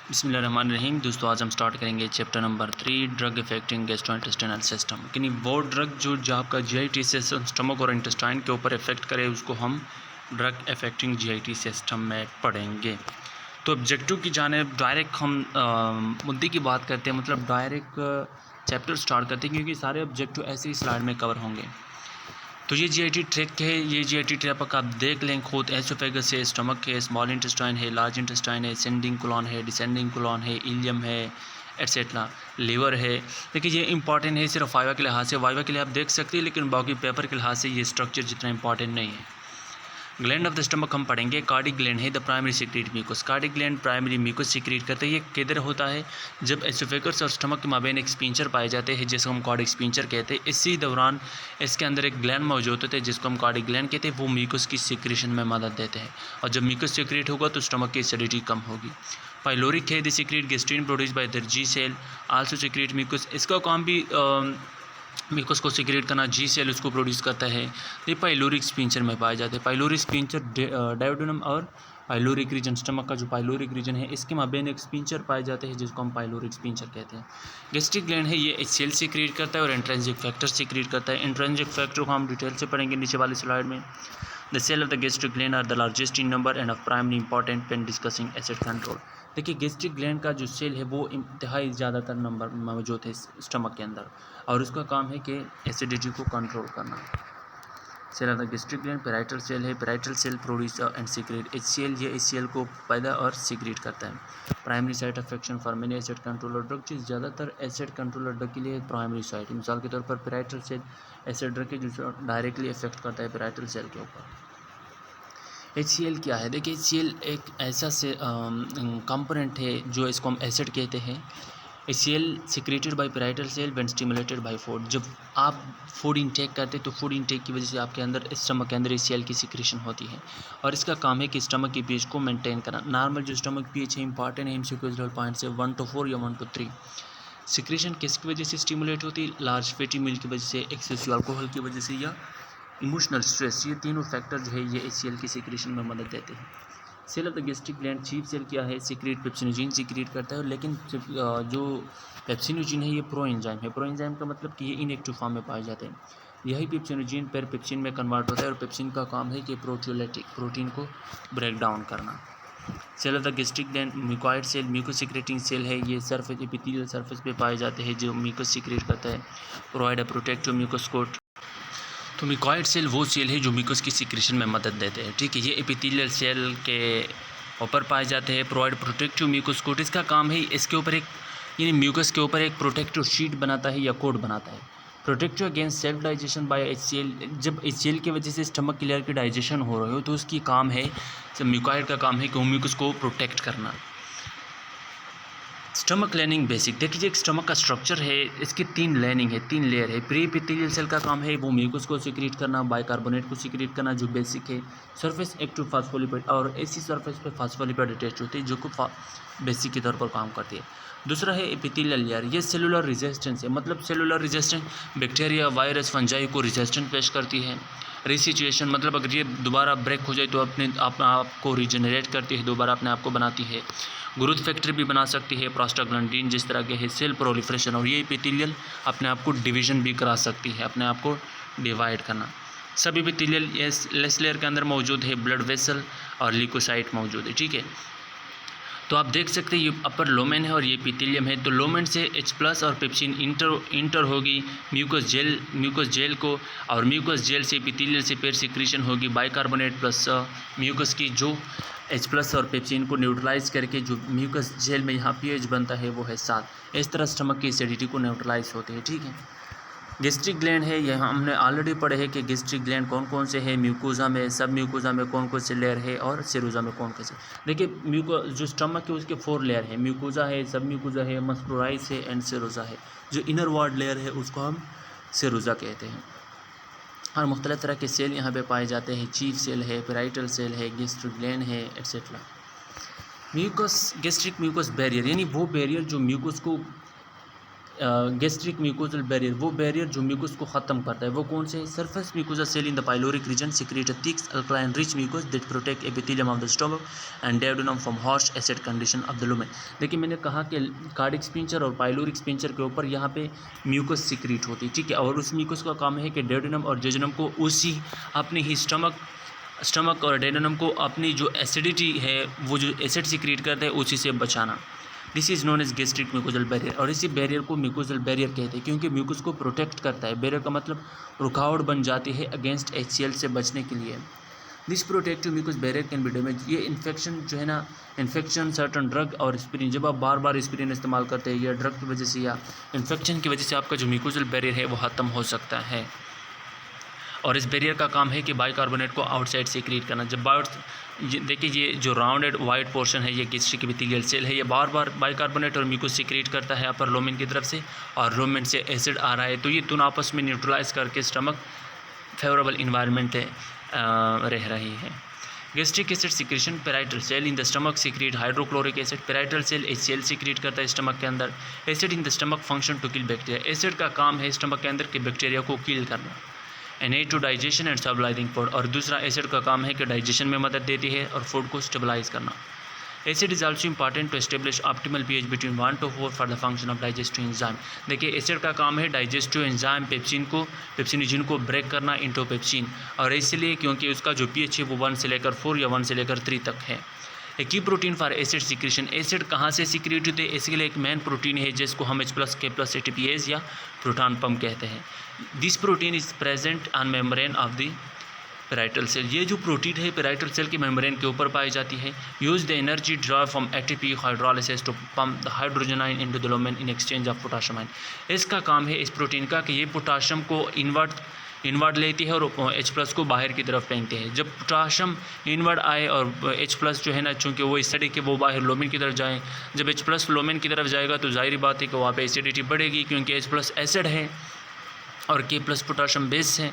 बिस्मिल्लाहिर्रहमानिर्रहीम। दोस्तों आज हम स्टार्ट करेंगे chapter number 3 drug affecting gastrointestinal system. यानी वो ड्रग जो आपका जीआईटी सिस्टम स्टमक और इंटेस्टाइन के ऊपर इफेक्ट करे उसको हम ड्रग इफेक्टिंग जीआईटी सिस्टम में पढ़ेंगे। तो ऑब्जेक्टिव की जानिब डायरेक्ट हम मुद्दे की बात करते हैं, मतलब डायरेक्ट चैप्टर स्टार्ट करते हैं क्योंकि सारे ऑब्जेक्टिव ऐसे ही स्लाइड में कवर होंगे। तो ये जीआईटी ट्रैक है, ये जीआईटी ट्रैक आप देख लें खुद। एसोफेगस है, स्टमक है, स्मॉल इंटेस्टाइन है, लार्ज इंटेस्टाइन है, असेंडिंग कोलॉन है, डिसेंडिंग कोलॉन है, इलियम है, एट्सेट्रा, लीवर है। देखिए ये इंपॉर्टेंट है सिर्फ वाइवा के लिहाज से, वाइवा के लिए आप देख सकते हैं, लेकिन बाकी पेपर के लिहाज से ये स्ट्रक्चर जितना इंपॉर्टेंट नहीं है। ग्लैंड ऑफ द स्टमक हम पढ़ेंगे। कार्डिक ग्लैंड है the primary secrete mucus. Cardiac gland primary mucus secrete करते हैं। ये किधर होता है? जब एसोफेगस और स्टमक के माबेन एक स्पिंचर पाए जाते हैं जिसको हम कार्डिक स्पिंचर कहते हैं। इसी दौरान इसके अंदर एक ग्लैंड मौजूद होते हैं जिसको हम कार्डिक ग्लैंड कहते हैं। वो म्यूकस की सीक्रेशन में मदद देते हैं और जब म्यूकस सीक्रेट होगा तो स्टमक की एसिडिटी कम होगी। पाइलोरिक है the secrete gastrin produce by the G cell also secrete mucus. इसका काम भी म्यूकस को सीक्रेट करना, जी सेल उसको प्रोड्यूस करता है। ये पाइलोरिक स्पिंचर में पाए जाते हैं। पाइलोरिक स्पिंचर डायोडेनम और पाइलोरिक रीजन, स्टमक का जो पाइलोरिक रीजन है इसके माबेन एक स्पिंचर पाए जाते हैं जिसको हम पाइलोरिक स्पिंचर कहते हैं। गैस्ट्रिक ग्लैंड है, ये एचसीएल सीक्रेट करता है और इंट्रिंसिक फैक्टर सीक्रेट करता है। इंट्रिंसिक फैक्टर को हम डिटेल से पढ़ेंगे नीचे वाली स्लाइड में। The cell of the gastric gland are the largest in number and of primary important when discussing acid control. देखिए गैस्ट्रिक ग्लैंड का जो सेल है वो इंतहाई ज़्यादातर नंबर मौजूद है स्टमक के अंदर और उसका काम है कि एसिडिटी को कंट्रोल करना। Cell of the gastric gland parietal cell है, parietal cell produce and secrete HCl. ये एचसीएल को पैदा और सीक्रेट करता है। Primary site of action for many acid controller drug, चीज़ ज़्यादातर एसिड कंट्रोलर ड्रग के लिए प्राइमरी साइट। मिसाल के तौर पर पैराइटल सेल एसिड ड्रग के जो डायरेक्टली इफेक्ट करता है पैराइटल सेल के ऊपर। HCl क्या है? देखिए HCl एक ऐसा से कंपोनेंट है जो इसको हम एसिड कहते हैं। HCl secreted by parietal cell when stimulated by food. जब आप फूड इंटेक करते हैं तो फूड इंटेक की वजह से आपके अंदर स्टमक के अंदर HCl की सिक्रेशन होती है और इसका काम है कि स्टमक की पीएच को मेंटेन करना। नॉर्मल जो स्टमक पीएच है इंपॉर्टेंट है MCQ पॉइंट से 1 to 4 या 1 to 3। सिक्रेशन किसकी वजह से स्टिमुलेट होती है? लार्ज फैटी मील की वजह से, एक्सेसिव अल्कोहल की वजह से या इमोशनल स्ट्रेस। ये तीनों फैक्टर जो है ये HCl की सीक्रेशन में मदद देते हैं। Cell of the gastric gland chief cell क्या है? सीक्रेट पेप्सिनोजिन सीक्रेट करता है, लेकिन जो पेप्सिनोजिन है ये प्रो एंजाइम है। प्रो एंजाइम का मतलब कि ये इनएक्टिव फॉर्म में पाए जाते हैं। यही पेप्सिनोजिन पर पेप्सिन में कन्वर्ट होता है और पेप्सिन का काम है कि प्रोटियोलाइटिक प्रोटीन को ब्रेक डाउन करना। Cell of the gastric gland mucoid cell mucus secreting cell है। ये सरफेस एपिथेलियल सरफेस पे पाए जाते हैं जो म्यूकस सीक्रेट करता है। Provide a protective mucus coat. तो म्यूकॉइड सेल वो सेल है जो म्यूकस की सीक्रेशन में मदद देते हैं, ठीक है। ये एपिथेलियल सेल के ऊपर पाए जाते हैं। प्रोवाइड प्रोटेक्टिव म्यूकस कोट, इसका काम है इसके ऊपर एक यानी म्यूकस के ऊपर एक प्रोटेक्टिव शीट बनाता है या कोट बनाता है। Protective against self digestion bye HCl। जब HCl की वजह से स्टमक क्लियर की डाइजेशन हो रही हो तो उसकी काम है, म्यूकॉइड का काम है कि म्यूकस को प्रोटेक्ट करना। स्टमक लाइनिंग बेसिक, देखिए एक स्टमक का स्ट्रक्चर है, इसकी 3 लाइनिंग है, 3 लेयर है। प्री एपिथेलियल सेल का काम है वो म्यूकस को सीक्रेट करना, बाइकार्बोनेट को सीक्रेट करना जो बेसिक है। सरफेस एक्टिव फास्फोलिपिड और ऐसी सरफेस पे फास्फोलिपिड अटैच होती है जो को बेसिक के तौर पर काम करती है। दूसरा है एपिथेलियल लेयर, ये सेलुलर रेजिस्टेंस है, मतलब cellular resistance bacteria virus fungi को रेजिस्टेंस पेश करती है। रिसिचुएशन मतलब अगर ये दोबारा ब्रेक हो जाए तो अपने आप को रिजनरेट करती है, दोबारा अपने आप को बनाती है। ग्रोथ फैक्टर भी बना सकती है, प्रोस्टाग्लैंडिन जिस तरह के है। सेल प्रोलिफरेशन, और ये एपिथेलियल अपने आप को डिवीजन भी करा सकती है, अपने आप को डिवाइड करना। सब एपिथेलियल लेस लेयर के अंदर मौजूद है। ब्लड वेसल और ल्यूकोसाइट मौजूद है, ठीक है। तो आप देख सकते हैं ये अपर लोमेन है और ये एपिथेलियम है। तो लोमेन से H+ और पेप्सिन इंटर होगी म्यूकस जेल को, और म्यूकस जेल से एपिथेलियल से पेयर सिक्रीशन होगी बाइकार्बोनेट प्लस म्यूकस की, जो H+ और पेप्सिन को न्यूट्रलाइज करके जो म्यूकस जेल में यहाँ pH बनता है वो है 7। इस तरह स्टमक की एसिडिटी को न्यूट्रलाइज होते हैं, ठीक है। गैस्ट्रिक ग्लैंड है, यह हमने ऑलरेडी पढ़े हैं कि गैस्ट्रिक ग्लैंड कौन कौन से हैं। म्यूकोजा में, सब म्यूकोजा में कौन कौन से लेयर है और सेरोजा में कौन कौन से। देखिए जो स्टमक है उसके 4 लेयर है। म्यूकोजा है, सब म्यूकोजा है, मस्कुराइस है एंड सेरोजा है। जो इनर वार्ड लेयर है उसको हम सेरोजा कहते हैं। और मुख्तलिफ तरह के सेल यहाँ पे पाए जाते हैं। चीफ सेल है, पैराइटल सेल है, गैस्ट्रिक ग्लैंड है, etcetera. Mucus gastric mucus barrier, यानी वो बैरियर जो म्यूकस को गैस्ट्रिक म्यूकोजल बैरियर, वो बैरियर जो म्यूकोस को ख़त्म करता है, वो कौन से? Surface mucosa cell in the pyloric region secrete a thick alkaline rich mucus that protect epithelium of the stomach and duodenum from harsh acid condition of the lumen. देखिए मैंने कहा कि कार्डिक स्पिंचर और पाइलोरिक स्पिंचर के ऊपर यहाँ पे mucus secret होती है, ठीक है, और उस म्यूकोस का काम है कि डेवोडनम और जेजुनम को उसी अपनी ही स्टमक और डेवोडनम को अपनी जो एसिडिटी है, वो जो एसिड सीक्रेट करते हैं, उसी से बचाना। This is known as gastric mucosal barrier, और इसी बैरियर को म्यूकोजल बैरियर कहते हैं क्योंकि म्यूकोस को प्रोटेक्ट करता है। बैरियर का मतलब रुकावट बन जाती है अगेंस्ट HCl से बचने के लिए। This protective mucus barrier can be damage, ये इन्फेक्शन जो है ना, इन्फेक्शन सर्टन ड्रग और एस्पिरिन, जब आप बार बार एस्पिरिन इस्तेमाल करते हैं या ड्रग की वजह से या इन्फेक्शन की वजह से आपका जो म्यूकोजल बैरियर है वो ख़त्म हो सकता है। और इस बैरियर का काम है कि बाइकार्बोनेट को आउटसाइड से क्रिएट करना। जब देखिए ये जो राउंडेड वाइट पोर्शन है, ये गैस्ट्रिक एपिथेलियल सेल है, ये बार बार बाइकार्बोनेट और म्यूकोस सीक्रेट करता है अपर लुमेन की तरफ से, और लुमेन से एसिड आ रहा है, तो ये दोनों आपस में न्यूट्रलाइज करके स्टमक फेवरेबल इन्वायरमेंट रह रही है। Gastric acid secretion, parietal cell in the stomach secrete hydrochloric acid, parietal cell HCl secrete करता है स्टमक के अंदर। Acid in the stomach function to kill bacteria, acid का काम है स्टमक के अंदर के बैक्टीरिया को किल करना। An aid to digestion and stabilising food, और दूसरा एसिड का काम है कि डाइजेशन में मदद देती है और फूड को स्टेबलाइज करना। Acid is also important to establish optimal pH between 1 to 4 for the function of digestive enzyme. देखिए एसिड का काम है डाइजेस्टिव एंजाइम पेप्सिनोजन को ब्रेक करना इंटो पेप्सिन, और इसलिए क्योंकि उसका जो pH है वो 1 से लेकर 4 या 1 से लेकर 3 तक है। ए की protein for acid secretion, acid कहाँ से सिक्रेट होते हैं, इसके लिए एक मेन प्रोटीन है जिसको हम H+ K+ ATPase या प्रोटॉन पंप कहते हैं। This protein is present on membrane of the parietal cell, ये जो प्रोटीन है पेराइटल सेल की मेम्ब्रेन के ऊपर पाई जाती है। Use the energy draw from ATP hydrolysis to pump the hydrogen ion into the lumen in exchange of potassium ion. इसका काम है इस प्रोटीन का कि ये पोटाशियम को इनवर्ड लेती है और H+ को बाहर की तरफ फेंकती है। जब पोटाशियम इनवर्ड आए और H+ जो है ना, चूँकि वो इस तरह के वो बाहर लुमेन की तरफ जाएँ, जब H+ लुमेन की तरफ जाएगा तो जाहिर बात है कि वहाँ पे एसिडिटी बढ़ेगी क्योंकि H+ एसिड है और K+ पोटाशियम बेस है।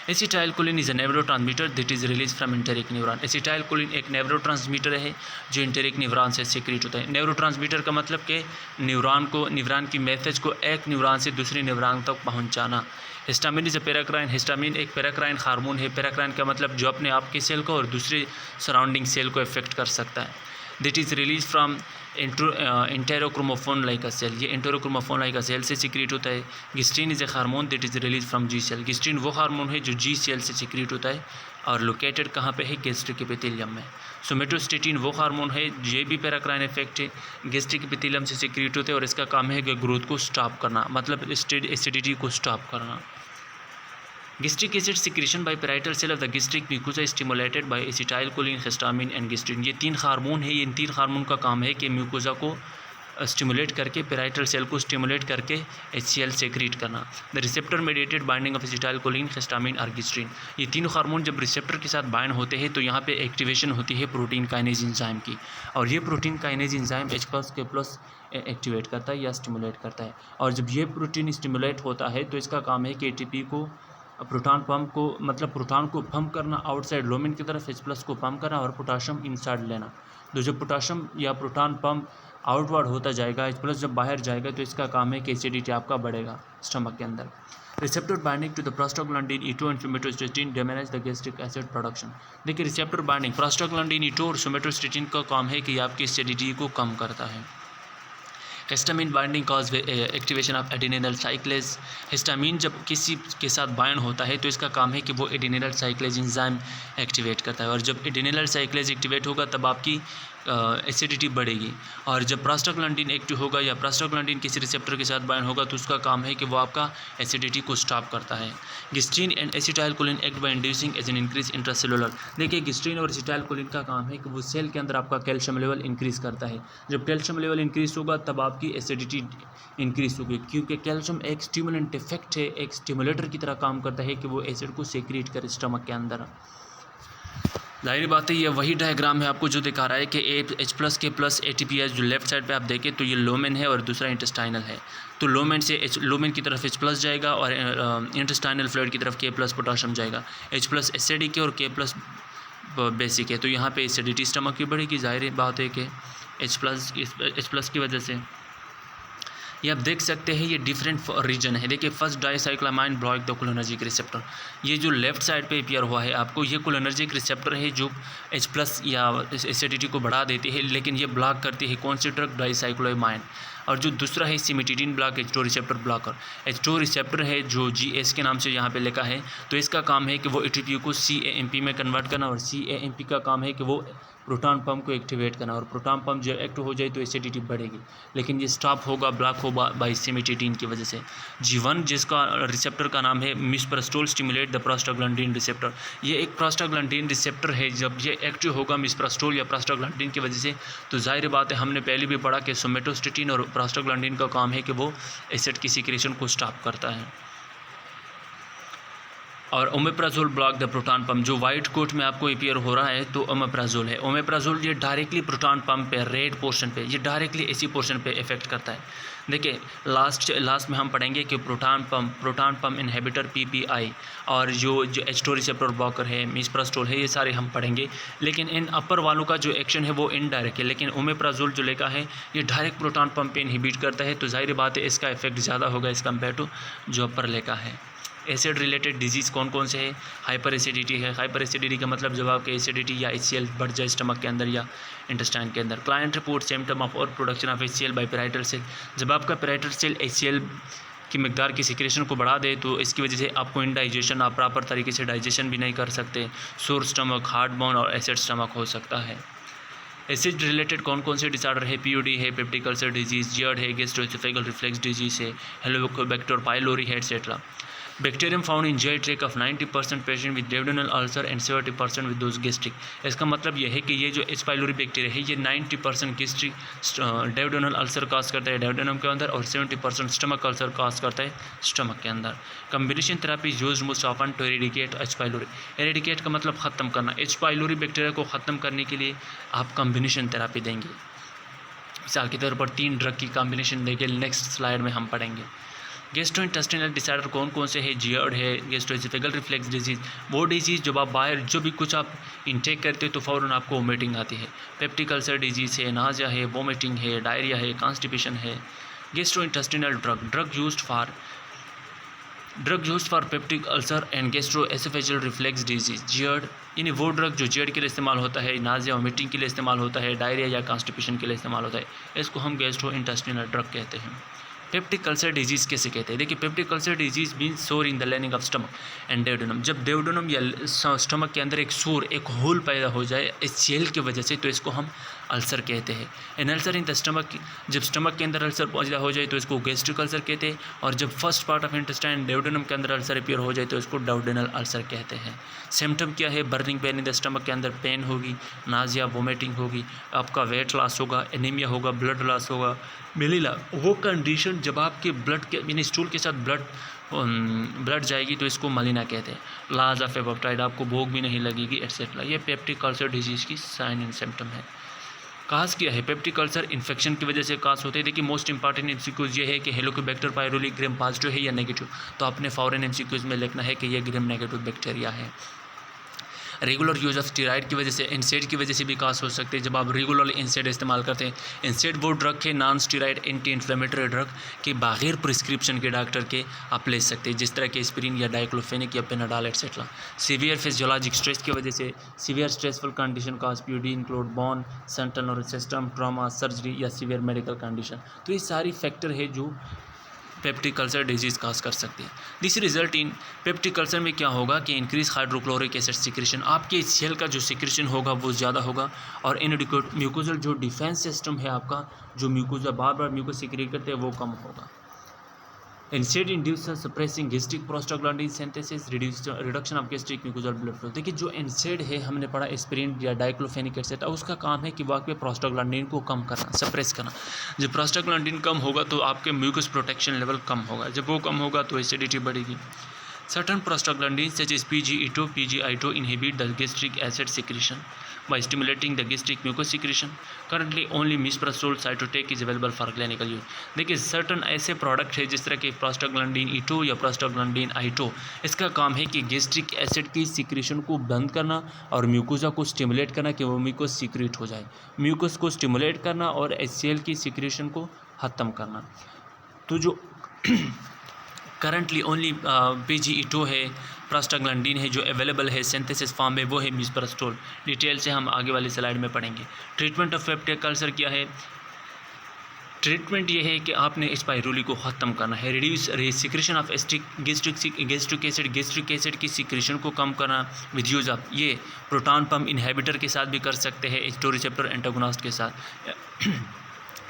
Acetylcholine is a neurotransmitter that is release from enteric neuron. Acetylcholine एक न्यूरोट्रांसमीटर है जो एंटेरिक न्यूरॉन से सीक्रेट होता है। न्यूरोट्रांसमीटर का मतलब कि न्यूरॉन की मैसेज को एक न्यूरॉन से दूसरे न्यूरॉन तक पहुंचाना। Histamine is a paracrine, histamine एक पैराक्राइन हार्मोन है। पैराक्राइन का मतलब जो अपने आप के सेल को और दूसरे सराउंडिंग सेल को इफेक्ट कर सकता है। That is release from enterochromaffin like a cell, ये एंटेरोक्रोमोफोन लाइक अ सेल से सीक्रेट होता है। Gastrin is a hormone that is release from G cell, gastrin वो हार्मोन है जो G सेल से सीक्रेट होता है और लोकेटेड कहाँ पे है, गैस्ट्रिक एपिथेलियम में। सोमेटोस्टेटिन वो हार्मोन है, ये भी पैराक्राइन इफेक्ट है, गैस्ट्रिक एपिथेलियम से सीक्रेट होते हैं और इसका काम है कि ग्रोथ को स्टॉप करना, मतलब एसिडिटी को स्टॉप करना। Gastric acid secretion by parietal cell of the gastric mucosa stimulated by acetylcholine, histamine and gastrin. ये 3 हार्मोन है, इन 3 हार्मोन का काम है कि म्यूकोसा को स्टिमुलेट करके, पेराइटल सेल को स्टिमुलेट करके HCl सेक्रेट करना। The receptor mediated binding of acetylcholine, histamine और गिस्ट्रीन, ये 3 हार्मोन जब रिसेप्टर के साथ बाइंड होते हैं तो यहाँ पे एक्टिवेशन होती है प्रोटीन काइनेज एंजाइम की, और ये protein kinase enzyme H+ K+ activate करता है या स्टिमुलेट करता है। और जब ये प्रोटीन स्टिमुलेट होता है तो इसका काम है कि ATP को प्रोटॉन को पंप करना आउटसाइड लुमेन की तरफ, H+ को पंप करना और पोटाशियम इनसाइड लेना। तो जब पोटाशियम या प्रोटॉन पंप आउटवर्ड होता जाएगा, H+ जब बाहर जाएगा तो इसका काम है कि एसिडिटी आपका बढ़ेगा स्टमक के अंदर। Receptor binding to the prostaglandin E2 and somatostatin damage the gastric acid production. देखिए रिसेप्टर बाइंडिंग प्रोस्टाग्लैंडिन E2 और सोमेटोस्टेटिन का काम है कि आपकी एसिडिटी को कम करता है। Histamine binding cause activation of adenylyl cyclase, histamine जब किसी के साथ बाइंड होता है तो इसका काम है कि वो एडिनिनल साइक्लेज एंजाइम एक्टिवेट करता है, और जब एडिनिनल साइक्लेज एक्टिवेट होगा तब आपकी एसिडिटी बढ़ेगी। और जब प्रोस्टाग्लैंडिन एक्टिव होगा या प्रोस्टाग्लैंडिन किसी रिसेप्टर के साथ बाइंड होगा तो उसका काम है कि वो आपका एसिडिटी को स्टॉप करता है। Gastrin and acetylcholine act by inducing as an increase intracellular. देखिए गिस्ट्रीन और एसिटाइलकोलिन का काम है कि वो सेल के अंदर आपका कैल्शियम लेवल इंक्रीज़ करता है। जब कैल्शियम लेवल इंक्रीज़ होगा तब आपकी एसिडिटी इंक्रीज़ होगी, क्योंकि कैल्शियम एक स्टिमुलेंट इफेक्ट है, एक स्टिमुलेटर की तरह काम करता है कि वो एसिड को सेक्रेट करे स्टमक के अंदर। जाहिर बात है ये वही डायग्राम है आपको जो दिखा रहा है कि H+ K+ ATPase जो लेफ्ट साइड पे आप देखें तो ये लुमेन है और दूसरा इंटेस्टाइनल है। तो लुमेन की तरफ H+ जाएगा और इंटेस्टाइनल फ्लूइड की तरफ K+ पोटाशियम जाएगा। H+ एसिडिक है और K+ बेसिक है, तो यहाँ पे एसिडिटी स्टमक की बढ़ेगी। जाहिर बात है कि H+ की वजह से ये आप देख सकते हैं, ये डिफरेंट रीजन है। देखिए first dicyclomine block the cholinergic receptor, ये जो लेफ्ट साइड पे अपीयर हुआ है आपको, ये कोलिनर्जिक रिसेप्टर है जो H+ या एसिडिटी को बढ़ा देती है, लेकिन ये ब्लॉक करती है कौन सी ड्रग, डाइसाइक्लामाइन। और जो दूसरा है cimetidine block, H2 receptor blocker. H2 receptor है जो GS के नाम से यहाँ पे लिखा है, तो इसका काम है कि वो ATP को CAMP में कन्वर्ट करना, और CAMP का काम है कि वो प्रोटॉन पम्प को एक्टिवेट करना, और प्रोटॉन पम्प जब एक्टिव हो जाए तो एसिडिटी बढ़ेगी, लेकिन ये स्टॉप होगा, ब्लॉक होगा बाई सिमिटिडिन की वजह से। G1 जिसका रिसेप्टर का नाम है मिसप्रोस्टोल स्टिमुलेट द प्रोस्टाग्लैंडिन रिसेप्टर, ये एक प्रोस्टाग्लैंडिन रिसेप्टर है। जब ये एक्टिव होगा मिसप्रोस्टोल या प्रोस्टाग्लैंडिन की वजह से, तो जाहिर बात है हमने पहले भी पढ़ा कि सोमेटोस्टेटिन और प्रोस्टाग्लैंडिन का काम है कि वो एसिड की सिक्रेशन को स्टॉप करता है। और omeprazole block the proton pump, जो वाइट कोट में आपको अपीयर हो रहा है तो ओमेप्राजोल है। ओमेप्राजोल ये डायरेक्टली प्रोटॉन पम्प पे, रेड पोर्शन पे, ये डायरेक्टली इसी पोर्शन पे इफेक्ट करता है। देखिए लास्ट में हम पढ़ेंगे कि प्रोटॉन पम्प इनहिबिटर PPI, और जो H2 रिसेप्टर ब्लॉकर है, मिसप्रोस्टोल है, ये सारे हम पढ़ेंगे। लेकिन इन अपर वालों का जो एक्शन है वो इनडायरेक्ट है, लेकिन ओमेप्राजोल जो लिखा है ये डायरेक्ट प्रोटॉन पम्प पे इनहिबिट करता है, तो जाहिर बात है इसका इफेक्ट ज़्यादा होगा एज़ कम्पेयर टू जो अपर लिखा है। एसिड रिलेटेड डिजीज़ कौन कौन से है, हाइपर एसिडिटी है। हाइपर एसिडिटी का मतलब जब आपके एसिडिटी या HCl बढ़ जाए स्टमक के अंदर या इंटेस्टाइन के अंदर। Client report symptom of over production of HCl by parietal cell, जब आपका पैराइटल सेल HCl की मिकदार की सिक्रेशन को बढ़ा दे तो इसकी वजह से आपको इंडाइजेशन, आप प्रॉपर तरीके से डाइजेशन भी नहीं कर सकते, सोर स्टमक, हार्ट बर्न और एसिड स्टमक हो सकता है। एसिड रिलेटेड कौन कौन से डिसऑर्डर है, POD है, पेप्टिक अल्सर डिजीज़, जियर्ड है, गैस्ट्रोएसोफेगल रिफ्लेक्स डिजीज़ है, हेलिकोबैक्टर पाइलोरी है, etcetera. Bacterium found in GI tract of 90% patient with duodenal ulcer and 70% with those gastric। इसका मतलब यह है कि ये जो H. pylori बैक्टीरिया है ये 90% गैस्ट्रिक duodenal ulcer काज करता है duodenum के अंदर, और 70% स्टमक अल्सर काज करता है स्टमक के अंदर। Combination therapy used most often to eradicate H. pylori। Eradicate का मतलब ख़त्म करना। H. pylori बैक्टीरिया को ख़त्म करने के लिए आप कम्बिनेशन थेरापी देंगे। मिसाल के तौर पर 3 ड्रग की कॉम्बिनेशन देंगे, नेक्स्ट स्लाइड में हम पढ़ेंगे। गैस्ट्रोइंटेस्टिनल डिसऑर्डर कौन कौन से है, जियर्ड है, गैस्ट्रोएसोफेगल रिफ्लेक्स डिजीज़, वो डिजीज़ जब आप बाहर जो भी कुछ आप इंटेक करते हो तो फ़ौरन आपको वोमिटिंग आती है। पेप्टिक अल्सर डिजीज़ है, नाज़िया है, वोमिटिंग है, डायरिया है, कॉन्स्टिपेशन है। Gastrointestinal drug used for peptic ulcer and gastroesophageal reflex disease, GERD, यानी वो ड्रग जो जियर्ड के लिए इस्तेमाल होता है, नाज़िया वोमिटिंग के लिए इस्तेमाल होता है, डायरिया या कॉन्स्टिपेशन के लिए इस्तेमाल होता है, इसको हम गैस्ट्रोइंटेस्टिनल ड्रग कहते हैं। पेप्टिक अल्सर डिजीज़ कैसे कहते हैं, देखिए peptic ulcer disease means sore in the lining of stomach and duodenum. जब डेवडोनम या स्टमक के अंदर एक सोर, एक होल पैदा हो जाए HCl की वजह से, तो इसको हम अल्सर कहते हैं। An ulcer in the stomach, जब स्टमक के अंदर अल्सर पैदा हो जाए तो इसको गैस्ट्रिक अल्सर कहते हैं, और जब फर्स्ट पार्ट ऑफ इंटेस्टाइन डेवडोनम के अंदर अल्सर अपीयर हो जाए तो इसको डाउडेनल अल्सर कहते हैं। सिम्टम क्या है, burning pain in the stomach के अंदर पेन होगी, नाजिया वोमिटिंग होगी, आपका वेट लॉस होगा, एनीमिया होगा, ब्लड लॉस होगा, मिलीला, वो कंडीशन जब आपके ब्लड के यानी स्टूल के साथ ब्लड जाएगी तो इसको मलिना कहते हैं। लॉस ऑफ एपेटाइट, आपको भूख भी नहीं लगेगी, एटसेट्रा। ये पेप्टिक अल्सर डिजीज़ की साइन एंड सिम्टम है। काज क्या है, पेप्टिक अल्सर इन्फेक्शन की वजह से काज होते हैं। देखिए मोस्ट इंपॉर्टेंट MCQs ये है कि हेलिकोबैक्टर पाइलोरी ग्राम पॉजिटिव है या नेगेटिव, तो आपने फॉरेन MCQs में लिखना है कि ये ग्राम नेगेटिव बैक्टीरिया है। रेगुलर यूज ऑफ स्टेरॉइड की वजह से, इंसेड की वजह से भी कास हो सकते हैं। जब आप रेगुलर इंसेड इस्तेमाल करते हैं, इंसेड वो ड्रग है non steroid anti inflammatory drug के बगैर प्रिस्क्रिप्शन के डॉक्टर के आप ले सकते हैं, जिस तरह के एस्पिरिन या डाइक्लोफेनिक या Panadol etcetera. Severe physiologic stress की वजह से, severe stressful condition cause POD include burn central nervous system trauma, surgery या सीवियर मेडिकल कंडीशन। तो ये सारी फैक्टर है जो पेप्टिक अल्सर डिजीज़ काज कर सकते हैं। This result in peptic ulcer में क्या होगा कि इंक्रीज हाइड्रोक्लोरिक एसिड सिक्रेशन, आपके HCl का जो सिक्रेशन होगा वो ज़्यादा होगा, और इनएडिक्वेट म्यूकोजल जो डिफेंस सिस्टम है आपका, जो म्यूकोजा बार बार म्यूकोस सिक्रेट करते हैं, वो कम होगा। NSAID induce suppressing gastric prostaglandin synthesis, reduction of gastric mucosal blood flow. देखिए जो इंसेड है, हमने पढ़ा एस्पिरिन या डाइक्लोफेनिक एटसेट्रा, उसका काम है कि वाकई प्रोस्टाग्लैंडिन को कम करना, सप्रेस करना। जब प्रोस्टाग्लैंडिन कम होगा तो आपके म्यूकस प्रोटेक्शन लेवल कम होगा, जब वो कम होगा तो एसिडिटी बढ़ेगी। Certain prostaglandins such as PGE2, PGI2 inhibit the gastric acid secretion by stimulating the gastric mucus secretion. Currently only misoprostol cytotec is available for clinical use. देखिए सर्टन ऐसे product है जिस तरह के प्रोस्टाग्लैंडिन E2 या prostaglandin I2, इसका काम है कि गैस्ट्रिक एसिड की सिक्रेशन को बंद करना और म्यूकोजा को स्टिमुलेट करना कि वो म्यूकस सीक्रेट हो जाए, म्यूकस को स्टिमुलेट करना और HCl की सिक्रेशन को ख़त्म करना। तो जो करंटली ओनली PGE2 है, प्रोस्टाग्लैंडिन है जो अवेलेबल है सिंथेसिस फॉर्म में, वो है मीसप्रोस्टोल। डिटेल से हम आगे वाली स्लाइड में पढ़ेंगे। ट्रीटमेंट ऑफ पेप्टिक अल्सर क्या है? ट्रीटमेंट ये है कि आपने स्पाइरूली को ख़त्म करना है, reduce secretion of gastric acid की सिक्रेशन को कम करना विद यूज़ ऑफ ये प्रोटॉन पम्प इनहिबिटर के साथ भी कर सकते हैं, H2 रिसेप्टर एंटागोनिस्ट के साथ।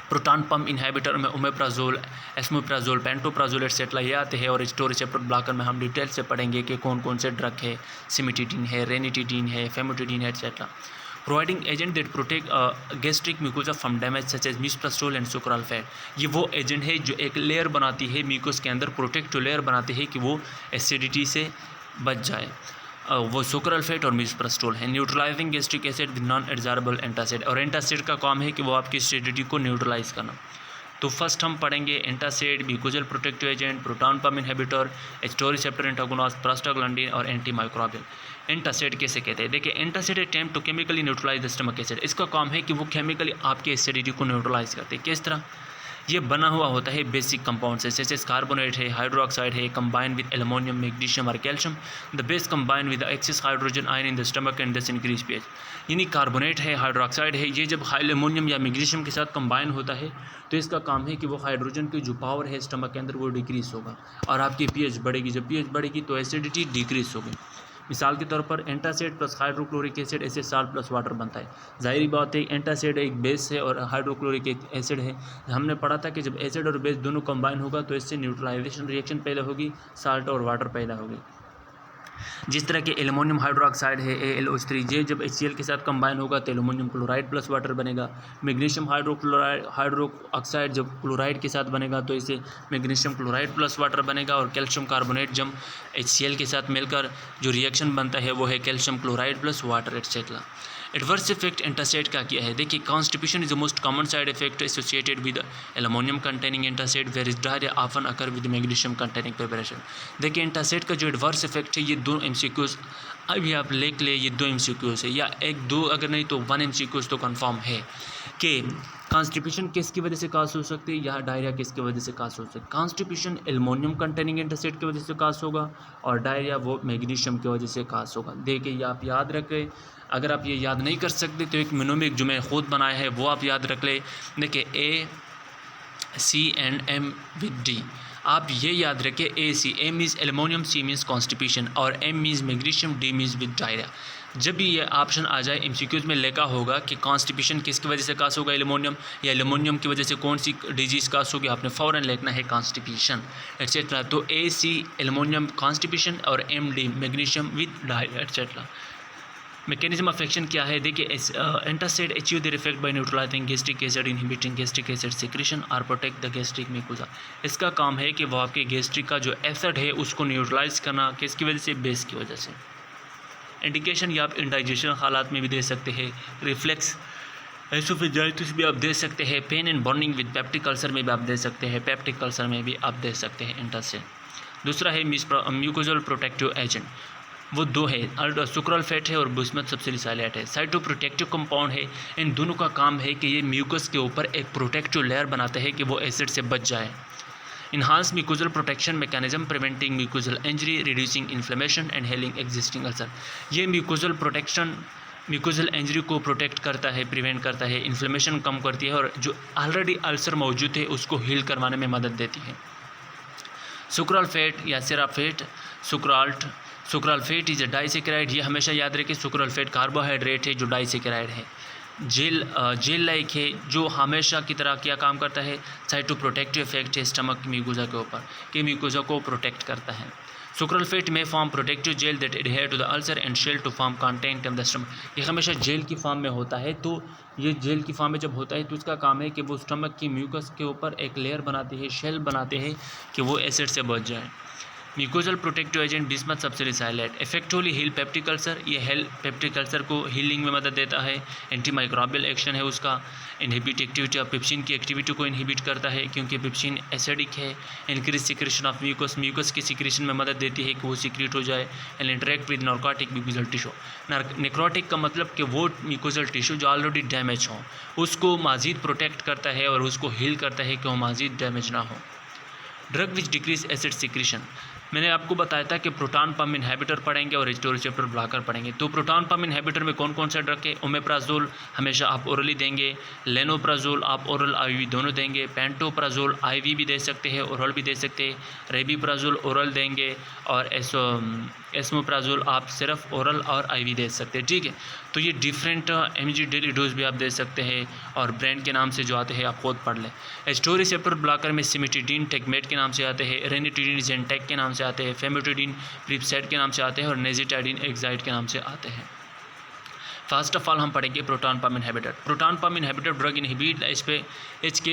प्रोटॉन पम्प इनहिबिटर में ओमेप्राजोल, एस्मोप्राजोल, पेंटोप्राजोल एटसेट्रा ये आते हैं, और H2 रिसेप्टर ब्लॉकर में हम डिटेल से पढ़ेंगे कि कौन कौन से ड्रग है, सिमिटिडीन है, रेनिटिडीन है, फेमोटिडीन है etcetera. Providing agent that protect gastric mucosa from damage such as misoprostol and sucralfate. ये वो एजेंट है जो एक लेयर बनाती है म्यूकोस के अंदर, प्रोटेक्टिव लेयर बनाती है कि वो एसिडिटी से बच जाए। वो सुक्राल फैट और मीसप्रोस्टोल है। Neutralising gastric acid with non absorbable antacid, और एंटासिड का काम है कि वो आपकी एसिडिटी को न्यूट्रलाइज करना। तो फर्स्ट हम पढ़ेंगे antacid, mucosal protective agent, proton pump inhibitor, H2 receptor antagonist, prostaglandin और एंटी माइक्रोबियल। एंटासिड कैसे कहते हैं? देखिए, antacid attempt to chemically neutralize the stomach acid. इसका काम है कि वो केमिकली आपके एसिडिटी को न्यूट्रलाइज करते हैं। किस तरह? ये बना हुआ होता है बेसिक कंपाउंड से, जैसे कार्बोनेट है, हाइड्रोक्साइड है, कंबाइन विद एल्युमिनियम, मैग्नीशियम और calcium. The base combine with excess hydrogen ion in the stomach and this increase pH. यानी कार्बोनेट है, हाइड्रोक्साइड है, ये जब एल्युमिनियम या मैग्नीशियम के साथ कंबाइन होता है तो इसका काम है कि वो हाइड्रोजन की जो पावर है स्टमक के अंदर वो डिक्रीज होगा और आपकी पीएच बढ़ेगी। जब पीएच बढ़ेगी तो एसिडिटी डिक्रीज होगी। मिसाल के तौर पर एंटासिड प्लस हाइड्रोक्लोरिक एसिड ऐसे साल्ट प्लस वाटर बनता है। जाहिर बात है एंटासिड एक बेस है और हाइड्रोक्लोरिक एक एसिड है। हमने पढ़ा था कि जब एसिड और बेस दोनों कंबाइन होगा तो इससे न्यूट्रलाइजेशन रिएक्शन पैदा होगी, साल्ट और वाटर पैदा होगी। जिस तरह के एल्युमिनियम हाइड्रोक्साइड है AlO3, ये जब HCl के साथ कंबाइन होगा तो एल्युमिनियम क्लोराइड प्लस वाटर बनेगा। मैग्नीशियम हाइड्रोक्साइड जब क्लोराइड के साथ बनेगा तो इसे मैग्नीशियम क्लोराइड प्लस वाटर बनेगा। और कैल्शियम कार्बोनेट जब HCl के साथ मिलकर जो रिएक्शन बनता है वो है calcium chloride plus water etcetera. Adverse effect antacid का क्या है? देखिए, constipation is the most common side effect associated with aluminium containing antacid, where is diarrhoea often occur with magnesium containing preparation. देखिए, एंटासिड का जो एडवर्स इफेक्ट है, ये दो MCQs अभी आप लिख ले, ये दो MCQs है या एक दो अगर नहीं तो 1 MCQs तो कंफर्म है कि कॉन्स्टिपेशन किसकी वजह से काज हो सकती है या डायरिया किसकी वजह से काज हो सकती है। कॉन्स्टिपेशन एल्युमिनियम कंटेनिंग एंटासिड की वजह से काज होगा और डायरिया वो मैग्नीशियम की वजह से काज होगा। देखिए, ये आप याद रखें। अगर आप ये याद नहीं कर सकते तो एक मोनोमिक जो मैं खुद बनाया है वो आप याद रख ले। देखिए, AC and M with D, आप ये याद रखें AC, A means aluminium, C means constipation और M means magnesium, D means with diarrhoea. जब भी ये ऑप्शन आ जाए MCQs में लिखा होगा कि कॉन्स्टिपेशन किसकी वजह से काज होगा, एल्युमिनियम, या एल्युमिनियम की वजह से कौन सी डिजीज़ काज होगी, आपने फ़ौरन लिखना है कॉन्स्टिपेशन एटसेट्रा। तो AC एल्युमिनियम कॉन्स्टिपेशन और MD magnesium with diarrhoea etcetera. Mechanism of action क्या है? देखिए, antacid achieve their effect bye neutralising gastric acid, inhibiting gastric acid secretion और प्रोटेक्ट द गैस्ट्रिक म्यूकोसा। इसका काम है कि वो आपके गैस्ट्रिक का जो एसिड है उसको न्यूट्रलाइज करना। किसकी वजह से? बेस की वजह से। इंडिकेशन या आप इंडाइजेशन हालात में भी दे सकते हैं, रिफ्लेक्स एसोफेजाइटिस भी आप दे सकते हैं, pain and burning with peptic ulcer में भी आप दे सकते हैं, पेप्टिक अल्सर में भी आप दे सकते हैं एंटासिड। दूसरा है म्यूकोजल प्रोटेक्टिव एजेंट, वो दो है, सुक्राल फैट है और बिस्मथ सब्सिलिसाइलेट है। साइटोप्रोटेक्टिव कंपाउंड है। इन दोनों का काम है कि ये म्यूकस के ऊपर एक प्रोटेक्टिव लेयर बनाते हैं कि वो एसिड से बच जाए। Enhance mucosal protection mechanism preventing mucosal injury, reducing inflammation and healing existing ulcer. ये म्यूकोजल प्रोटेक्शन म्यूकोजल इंजरी को प्रोटेक्ट करता है, प्रिवेंट करता है, इन्फ्लेमेशन कम करती है और जो ऑलरेडी अल्सर मौजूद है उसको हील करवाने में मदद देती है। सुक्राल फैट या सिरा फैट, sucralfate is a disaccharide. ये हमेशा याद रखें, सुक्राल फैट कार्बोहाइड्रेट है जो डाइसेकेराइड है, जेल लाइक है, जो हमेशा की तरह क्या काम करता है, साइटोप्रोटेक्टिव इफेक्ट है स्टमक म्यूकोजा के ऊपर कि म्यूकोजा को प्रोटेक्ट करता है। सुक्राल फैट में form protective gel that adhere to the ulcer and shell to form content of the stomach. ये हमेशा जेल की फॉर्म में होता है। तो ये जेल की फॉर्म में जब होता है तो उसका काम है कि वो स्टमक की म्यूकस के ऊपर एक लेयर बनाते हैं, शेल बनाते हैं कि वो एसिड से बच जाए। Mucosal protective agent bismuth subsalicylate effectively heal peptic ulcer, ये हेल पेप्टिक अल्सर को हीलिंग में मदद देता है। एंटी माइक्रोबियल एक्शन है उसका। इनहिबिट एक्टिविटी ऑफ पेप्सिन की एक्टिविटी को इनहिबिट करता है क्योंकि पेप्सिन एसिडिक है। इंक्रीज सिक्रेशन ऑफ म्यूकस की सिक्रेशन में मदद देती है कि वो सिक्रेट हो जाए। And interact with narcotic mucosal tissue. Necrotic का मतलब कि वो म्यूकोजल टिश्यू जो ऑलरेडी डैमेज हो उसको मज़ीद प्रोटेक्ट करता है और उसको हील करता है कि वो मज़ीद डैमेज ना हो। Drug which decrease acid secretion, मैंने आपको बताया था कि प्रोटॉन पम्प इनहिबिटर पढ़ेंगे और H2 रिसेप्टर ब्लॉकर पढ़ेंगे। तो प्रोटॉन पम्प इनहिबिटर में कौन कौन सा ड्रग है? ओमेप्राजोल हमेशा आप ओरली देंगे, लेनोप्राजोल आप ओरल IV दोनों देंगे, पेंटोप्राजोल IV भी दे सकते हैं, ओरल भी दे सकते हैं, रेबीप्राजोल ओरल देंगे और एस्मोप्राजोल आप सिर्फ ओरल और IV दे सकते हैं। ठीक है, तो ये डिफरेंट mg डेली डोज भी आप दे सकते हैं और ब्रांड के नाम से जो आते हैं आप खुद पढ़ लें। H2 रिसेप्टर ब्लॉकर में सिमिटिडीन टेकमेट के नाम से आते हैं, रेनिटिडीन जेंटेक के नाम से आते हैं, फेमिटिडीन प्रिपसेट के नाम से आते हैं और नेजिटाइडिन एक्साइड के नाम से आते हैं। फर्स्ट ऑफ ऑल हम पढ़ेंगे proton pump inhibitor. Proton pump inhibitor drug inhibit HK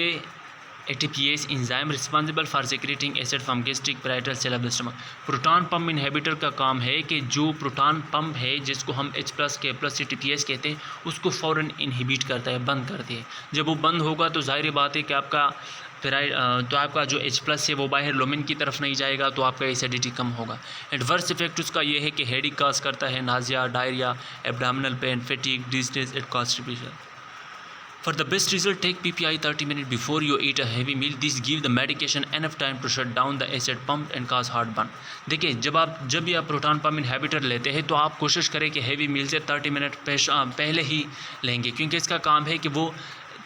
ATPase enzyme responsible for secreting acid from gastric parietal cell of the stomach। Proton pump inhibitor का काम है कि जो प्रोटॉन पम्प है जिसको हम H+ K+ ATPase कहते हैं उसको फ़ौरन इनहिबिट करता है, बंद करती है। जब वो बंद होगा तो जाहिर बात है कि आपका जो H+ है वो बाहर लोमिन की तरफ नहीं जाएगा, तो आपका एसिडिटी कम होगा। एडवर्स इफेक्ट उसका ये है कि हेडिक काज करता है, nausea, diarrhoea, abdominal pain, fatigue, disease, and constipation. For the best result, take PPI 30 minutes before you eat a heavy meal. This give the medication enough time to shut down the acid pump and cause heartburn। देखिए, जब भी आप proton pump inhibitor लेते हैं तो आप कोशिश करें कि हेवी मील से 30 मिनट पहले ही लेंगे, क्योंकि इसका काम है कि वो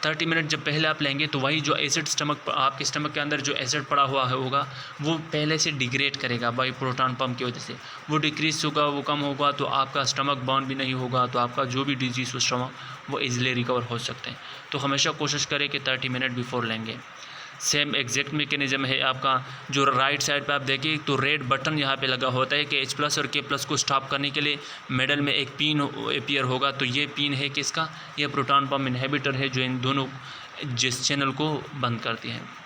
30 मिनट जब पहले आप लेंगे तो वही जो एसिड आपके स्टमक के अंदर जो एसिड पड़ा हुआ होगा वो पहले से डिग्रेड करेगा बाई प्रोटॉन पम्प की वजह से। वो डिक्रीज होगा, वो कम होगा, तो आपका स्टमक बर्न भी नहीं होगा, तो आपका जो भी डिजीज़ हो स्टमक वो इजीली रिकवर हो सकते हैं। तो हमेशा कोशिश करें कि 30 मिनट बिफोर लेंगे। सेम एग्जैक्ट मैकेनिज्म है आपका, जो राइट साइड पे आप देखिए तो रेड बटन यहाँ पे लगा होता है कि H+ और K+ को स्टॉप करने के लिए मिडल में एक पिन अपीयर होगा, तो ये पिन है किसका? ये प्रोटॉन पम्प इनहिबिटर है जो इन दोनों जिस चैनल को बंद करती है।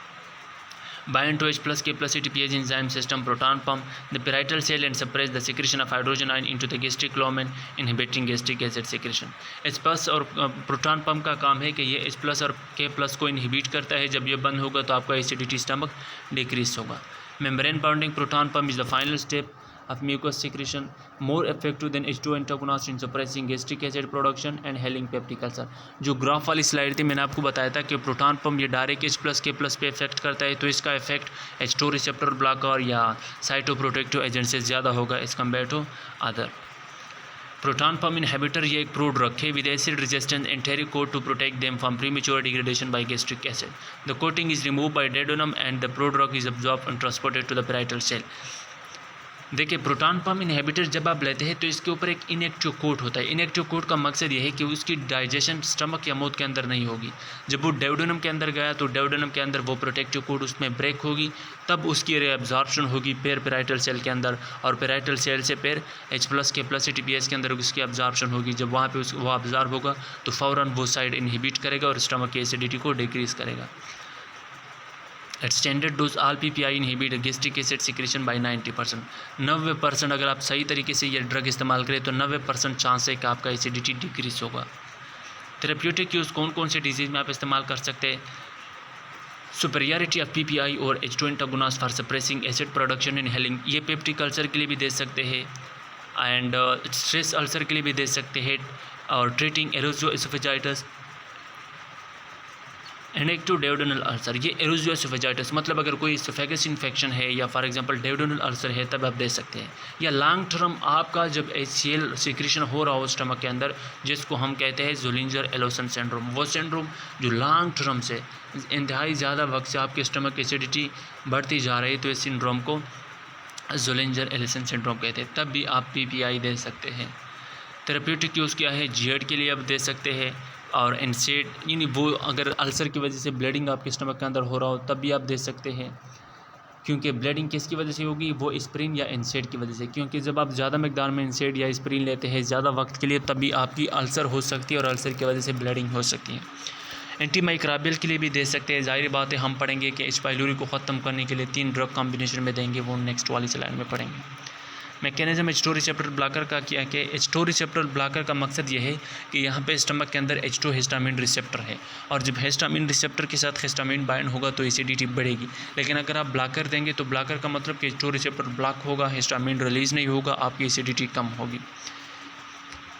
Bind to H+ K+ ATPase enzyme system proton pump the parietal cell and suppress the secretion of hydrogen ion into the gastric lumen, inhibiting gastric acid secretion। H+ और proton pump का काम है कि ये H+ और K+ को inhibit करता है। जब ये बंद होगा तो आपका एसिडिटी स्टमक डिक्रीज होगा। Membrane bounding proton pump is the final step of mucus secretion, more effective than H2 antagonist in suppressing gastric acid production and healing peptic ulcer। जो ग्राफ वाली स्लाइड थी मैंने आपको बताया था कि प्रोटॉन पम्प ये डायरेक्ट H+ K+ पे इफेक्ट करता है, तो इसका इफेक्ट H2 रिसेप्टर ब्लॉकर या साइटोप्रोटेक्टिव एजेंट से ज़्यादा होगा as compare to other. Proton pump inhibitor ये एक प्रो ड्रग है with acid resistance enteric coat to protect them from premature degradation by gastric acid. The coating is remove by duodenum and the pro drug is absorb and transported to the parietal cell. देखिए, proton pump inhibitor जब आप लेते हैं तो इसके ऊपर एक inactive coat होता है। इनएक्टिव कोट का मकसद ये है कि उसकी डाइजेशन स्टमक या माउथ के अंदर नहीं होगी। जब वो डेवडोनम के अंदर गया तो डेवडोनम के अंदर वो प्रोटेक्टिव कोट उसमें ब्रेक होगी, तब उसकी रीअब्जॉर्प्शन होगी पैराइटल सेल के अंदर, और पैराइटल सेल से H+ K+ ATPase के अंदर उसकी अब्जॉर्प्शन होगी। जब वहाँ पे वो अब्जॉर्ब होगा तो फ़ौरन वो साइड इनहिबिट करेगा और स्टमक की एसिडिटी को डिक्रीज़ करेगा। At standard dose all PPI inhibit gastric acid secretion by 90%। 90% अगर आप सही तरीके से ये ड्रग इस्तेमाल करें तो 90% चांस है कि आपका एसिडिटी डिक्रीज होगा। थेरेप्यूटिक यूज़ कौन कौन से डिजीज़ में आप इस्तेमाल कर सकते हैं? सुपीरियरिटी ऑफ PPI और H2 antagonist for suppressing acid production in hailing, ये पेप्टिक अल्सर के लिए भी दे सकते हैं एंड स्ट्रेस अल्सर के लिए भी दे सकते हैं, और ट्रीटिंग एरोजियोएसोफेजाइटिस इनेक्टिव डेवडोनल अल्सर। ये एरोजियोएसोफेजाइटिस मतलब अगर कोई एसोफेगस इन्फेक्शन है या फॉर एग्जांपल डेवडोनल अल्सर है तब आप दे सकते हैं। या लॉन्ग टर्म आपका जब HCl सिक्रेशन हो रहा हो स्टमक के अंदर, जिसको हम कहते हैं ज़ोलिंजर-एलोसन सिंड्रोम, वो सिंड्रोम जो लॉन्ग टर्म से इंतहाई ज़्यादा वक्त से आपके स्टमक की एसिडिटी बढ़ती जा रही है, तो इस सिंड्रोम को ज़ोलिंजर-एलोसन सिंड्रोम कहते हैं, तब भी आप PPI दे सकते हैं। थेरेप्यूटिक यूज़ क्या है? GERD के लिए आप दे सकते हैं, और NSAID, यानी वो अगर अल्सर की वजह से ब्लीडिंग आपके स्टमक के अंदर हो रहा हो तब भी आप दे सकते हैं, क्योंकि ब्लीडिंग किसकी वजह से होगी? वो एस्पिरिन या NSAID की वजह से, क्योंकि जब आप ज़्यादा मकदार में NSAID या एस्पिरिन लेते हैं ज़्यादा वक्त के लिए तब भी आपकी अल्सर हो सकती है और अल्सर की वजह से ब्लीडिंग हो सकती है। एंटीमाइक्रोबियल के लिए भी दे सकते हैं। ज़ाहिर बात है हम पढ़ेंगे कि H. pylori को ख़त्म करने के लिए 3 ड्रग कॉम्बिनेशन में देंगे, वो नेक्स्ट वाली स्लाइड में पढ़ेंगे। मैकेनिज्म H2 रिसेप्टर ब्लॉकर का क्या कि H2 रिसेप्टर ब्लॉकर का मकसद ये है कि यहाँ पे स्टमक के अंदर H2 हिस्टामिन रिसेप्टर है, और जब हिस्टामिन रिसेप्टर के साथ हिस्टामिन बाइंड होगा तो एसिडिटी बढ़ेगी। लेकिन अगर आप ब्लॉकर देंगे तो ब्लॉकर का मतलब कि H2 रिसेप्टर ब्लॉक होगा, हिस्टामिन रिलीज़ नहीं होगा, आपकी एसिडिटी कम होगी।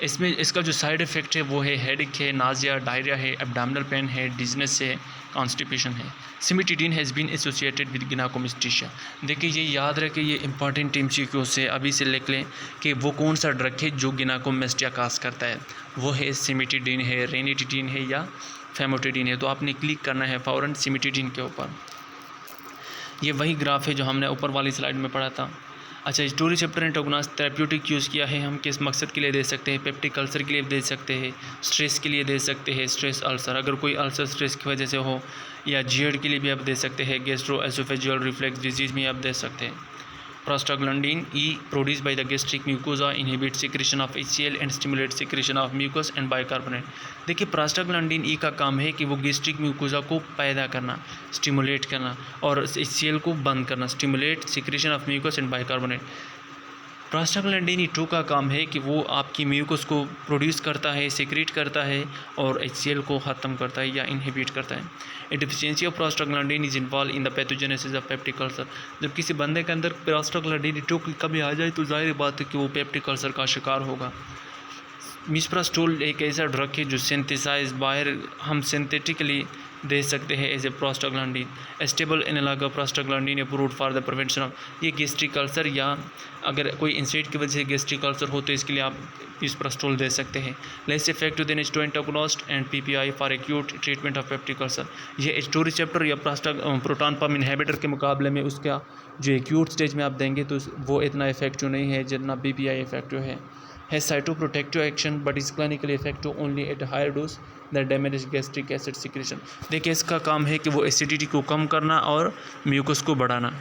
इसमें इसका जो साइड इफ़ेक्ट है वो है हेडेक है, नाज़िया, डायरिया है, एब्डोमिनल पेन है, डिज़नेस है, कॉन्स्टिपेशन है। सिमिटिडीन हैज़ बीन एसोसिएटेड विद गिनाकोमास्टिया। देखिए ये याद रखें, ये इंपॉर्टेंट MCQ से अभी से लिख लें कि वो कौन सा ड्रग है जो गिनाकोमास्टिया काज करता है। वो है सिमिटिडीन है, रेनिटिडीन है या फेमोटिडीन है। तो आपने क्लिक करना है फ़ौरन सिमिटिडीन के ऊपर। ये वही ग्राफ है जो हमने ऊपर वाली स्लाइड में पढ़ा था। अच्छा, story chapter antagonist therapeutic use किया है हम किस मकसद के लिए दे सकते हैं? पेप्टिक अल्सर के लिए दे सकते हैं, स्ट्रेस के लिए दे सकते हैं, स्ट्रेस अल्सर अगर कोई अल्सर स्ट्रेस की वजह से हो, या जीएड के लिए भी आप दे सकते हैं, गैस्ट्रो एसोफेजियल रिफ्लेक्स डिजीज़ में आप दे सकते हैं। Prostaglandin E produced by the gastric mucosa inhibits secretion of HCl and stimulates secretion of mucus and bicarbonate। देखिए प्रोस्टाग्लैंडिन ई का काम है कि वो गैस्ट्रिक म्यूकोसा को पैदा करना, स्टिमुलेट करना और HCl को बंद करना, stimulate secretion of mucus and bicarbonate. Prostaglandin E2 का काम है कि वो आपकी म्यूकस को प्रोड्यूस करता है, सिक्रेट करता है और HCl को ख़त्म करता है या इनहिबिट करता है। A deficiency of prostaglandin is involve in the pathogenesis of peptic ulcer. जब किसी बंदे के अंदर प्रोस्टाग्लैंडिन E2 की कमी आ जाए तो जाहिर बात है कि वो पेप्टिक अल्सर का शिकार होगा। मिसप्रास्टोल एक ऐसा ड्रग है जो सिंथेसाइज बाहर हम सिंथेटिकली दे सकते हैं as a prostaglandin. Stable analog of prostaglandin approved for the prevention of ये गैस्ट्रिक अल्सर, या अगर कोई इंसिडेंट की वजह से गैस्ट्रिक अल्सर हो तो इसके लिए आप मिसप्रास्टोल दे सकते हैं। Less effective than H2 antagonist and PPI for acute treatment of peptic ulcer. ये H2 रिसेप्टर या प्रोटॉन पम्प इनहिबिटर के मुकाबले में उसका जो एक्यूट स्टेज में आप देंगे तो वो इतना इफेक्टिव नहीं है जितना PPI इफेक्टिव है। Has cytoprotective action but is clinically effective only at a higher dose that damages gastric acid secretion। देखिए इसका काम है कि वो एसिडिटी को कम करना और म्यूकस को बढ़ाना।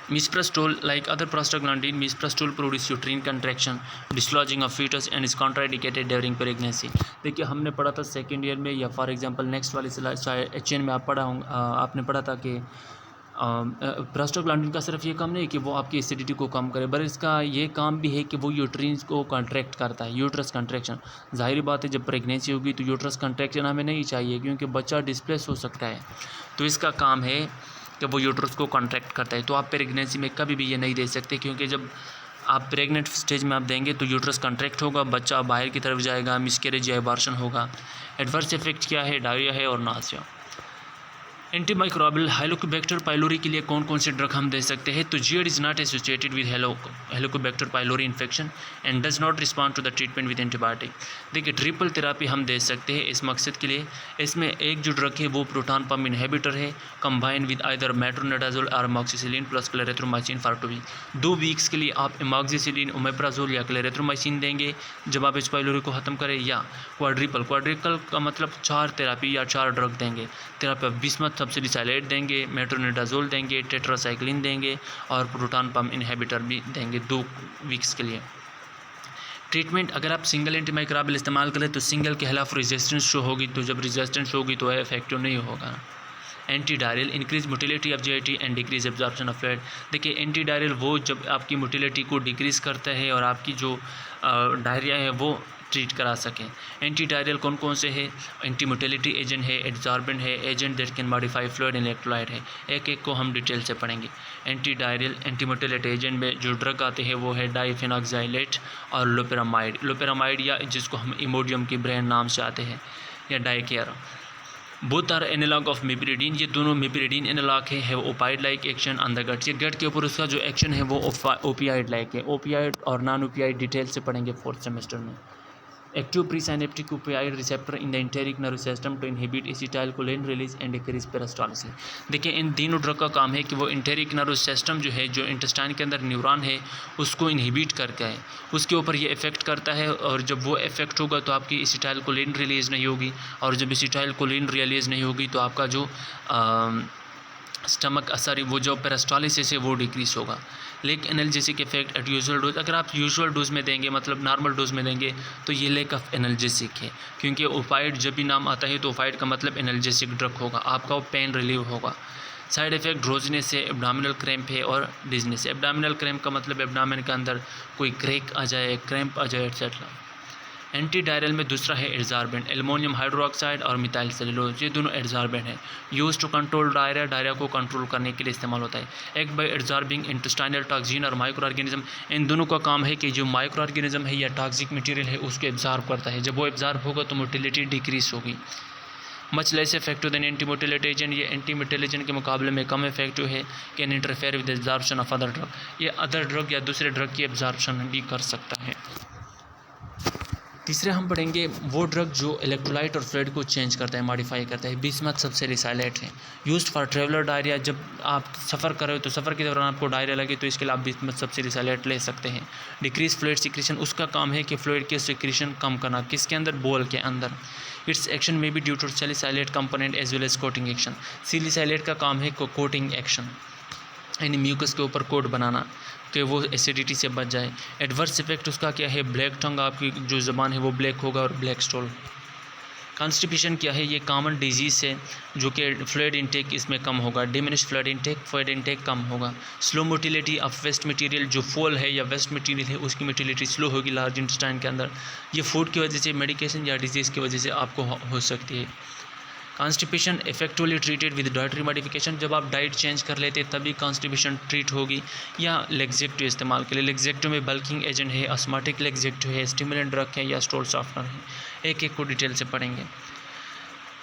Misoprostol, like other prostaglandin, misoprostol produces uterine contraction, dislodging of fetus and is contraindicated during pregnancy। देखिए हमने पढ़ा था सेकेंड ईयर में या फॉर एग्जांपल नेक्स्ट वाली स्लाइड HN में आप पढ़ा होंगे, आपने पढ़ा था कि प्रोस्टाग्लैंडिन का सिर्फ ये काम नहीं है कि वो आपकी एसिडिटी को कम करे, बल्कि इसका ये काम भी है कि वो यूट्रीन को कॉन्ट्रैक्ट करता है, यूट्रस कॉन्ट्रैक्शन। जाहिर बात है जब प्रेगनेंसी होगी तो यूट्रस कॉन्ट्रैक्शन हमें नहीं चाहिए क्योंकि बच्चा डिस्प्लेस हो सकता है, तो इसका काम है कि वो यूट्रस को कॉन्ट्रैक्ट करता है। तो आप प्रेगनेंसी में कभी भी ये नहीं दे सकते क्योंकि जब आप प्रेग्नेंट स्टेज में आप देंगे तो यूट्रस कॉन्ट्रैक्ट होगा, बच्चा बाहर की तरफ जाएगा, मिसकैरेज या एबॉर्शन होगा। एडवर्स इफेक्ट क्या है? डायरिया है और नाज़िया। एंटीमाइक्रोबियल हेलिकोबैक्टर पाइलोरी के लिए कौन कौन से ड्रग हम दे सकते हैं? तो GERD is not associated with Helicobacter pylori infection and does not respond to the treatment with antibiotic. देखिए ट्रिपल थेरापी हम दे सकते हैं इस मकसद के लिए। इसमें एक जो ड्रग है वो प्रोटॉन पम्प इनहिबिटर है, कंबाइन विद आइदर मेट्रोनिडाजोल और amoxicillin plus clarithromycin for 2 week. 2 weeks के लिए आप अमोक्सिसिलिन, ओमेप्राजोल या क्लेरेथ्रोमाइसिन देंगे जब आप इस पाइलोरी को ख़त्म करें, या क्वाड्रिकल का मतलब 4 थेरापी या 4 ड्रग देंगे। थेरापी बिस्मथ सब्सिडिसाइलेट देंगे, मेट्रोनिडाजोल देंगे, टेट्रासाइक्लिन देंगे और प्रोटॉन पम्प इनहिबिटर भी देंगे 2 वीक्स के लिए। ट्रीटमेंट अगर आप सिंगल एंटीमाइक्रोबियल इस्तेमाल करें तो सिंगल के खिलाफ रेजिस्टेंस शो होगी, तो जब रेजिस्टेंस होगी तो इफेक्टिव नहीं होगा। Anti diarrhoeal increase motility of GIT and decrease absorption of fluid. देखिए एंटी डायरियल वो जब आपकी मोटिलिटी को डिक्रीज़ करता है और आपकी जो डायरिया है वो ट्रीट करा सकें। एंटी डायरियल कौन कौन से है? एंटी मोटिलिटी एजेंट है, एड्जॉर्बेंट है, agent that can modify fluid and electrolyte है। एक एक को हम डिटेल से पढ़ेंगे। Anti diarrhoeal anti motility agent में जो ड्रग आते हैं वो है डाइफेनॉक्साइलेट और लोपेरामाइड या जिसको हम इमोडियम की ब्रांड नाम से आते हैं, या डाइकेयर। Both are analogue of meperidine, ये दोनों मिपिरिडीन एनालॉग है opioid like action on the gut. ये गट के ऊपर उसका जो एक्शन है वो ओपियाइड लाइक है। ओपियाइड और नॉन ओपियाइड डिटेल से पढ़ेंगे 4th सेमेस्टर में। Active presynaptic opioid receptor in the enteric nervous system to inhibit acetylcholine release and decrease peristalsis. देखिए इन तीनों ड्रग का काम है कि वो एंटेरिक नर्वस सिस्टम जो है, जो इंटेस्टाइन के अंदर न्यूरॉन है उसको इनहिबिट करके है, उसके ऊपर ये इफेक्ट करता है, और जब वो इफेक्ट होगा तो आपकी एसिटाइलकोलिन रिलीज़ नहीं होगी, और जब एसिटाइलकोलिन रिलीज़ नहीं होगी तो आपका जो स्टमक सॉरी वो जो पेरिस्टाल्सिस है वो डिक्रीज होगा। Lake analgesic effect at usual dose, अगर आप यूजुअल डोज में देंगे मतलब नॉर्मल डोज में देंगे तो ये लेक ऑफ एनाल्जेसिक है, क्योंकि ओपाइड जब भी नाम आता है तो ओपाइड का मतलब एनाल्जेसिक ड्रग होगा, आपका वो पेन रिलीव होगा। साइड इफेक्ट ड्रोजनेस है, एब्डोमिनल क्रैम्प है और डिजनेस है। एब्डोमिनल क्रैम्प का मतलब एब्डोमेन के अंदर कोई क्रैक आ जाए, क्रैम्प आ जाए एट्सेट्रा। एंटी डायरियल में दूसरा है एड्ज़ॉर्बेंट, एल्युमिनियम हाइड्रोक्साइड और मिथाइल सेलुलोज, ये दोनों एड्ज़ॉर्बेंट है। Use to control diarrhoea, diarrhoea को कंट्रोल करने के लिए इस्तेमाल होता है। Act by adsorbing intestinal toxin और माइक्रो ऑर्गेनिज्म, इन दोनों का काम है कि जो माइक्रो ऑर्गेनिज्म है या टॉक्सिक मटेरियल है उसको एब्जॉर्ब करता है। जब वो एब्जॉर्ब होगा तो मोटिलिटी डिक्रीज होगी। Much less effective than antimotility agent, ये एंटी मोटिलेजेंट के मुकाबले में कम इफेक्टिव है। Can interfere with absorption of other drug, ये अदर ड्रग या दूसरे ड्रग की एब्जॉर्प्शन भी कर सकता है। तीसरे हम पढ़ेंगे वो ड्रग जो इलेक्ट्रोलाइट और फ्लूइड को चेंज करता है, मॉडिफाई करता है। बिस्मथ सबसे रिसाइलेट है। यूज्ड फॉर ट्रेवलर डायरिया, जब आप सफ़र कर रहे हो तो सफ़र के दौरान आपको डायरिया लगे तो इसके लिए आप बिस्मथ सबसे रिसाइलेट ले सकते हैं। डिक्रीज फ्लूइड सिक्रेशन, उसका काम है कि फ्लूइड के सिक्रेशन कम करना, किसके अंदर, बोल के अंदर। Its action may be due to salicylate component as well as coating action, salicylate का काम है कोटिंग एक्शन, यानी म्यूकस के ऊपर कोट बनाना कि वो एसिडिटी से बच जाए। एडवर्स इफेक्ट उसका क्या है, ब्लैक टंग, आपकी जो ज़बान है वो ब्लैक होगा और ब्लैक स्टूल। कॉन्स्टिपेशन क्या है, ये कॉमन डिजीज़ है जो कि फ्लूइड इनटेक इसमें कम होगा। डिमिनिश फ्लूइड इनटेक कम होगा। Slow motility of waste material, जो फोल है या वेस्ट मटेरियल है उसकी मोटिलिटी स्लो होगी लार्ज इंटेस्टाइन के अंदर। ये फूड की वजह से, मेडिकेशन या डिजीज़ की वजह से आपको हो सकती है। Constipation effectively treated with dietary modification, जब आप डाइट चेंज कर लेते तभी कॉन्स्टिपेशन ट्रीट होगी। या लेग्जेक्टिव इस्तेमाल के लिए, लेग्जेक्टिव में बल्किंग एजेंट है, अस्माटिक लेग्जेक्टिव है, स्टिमुलेंट ड्रग है या स्टोल सॉफ्टनर है। एक एक को डिटेल से पढ़ेंगे।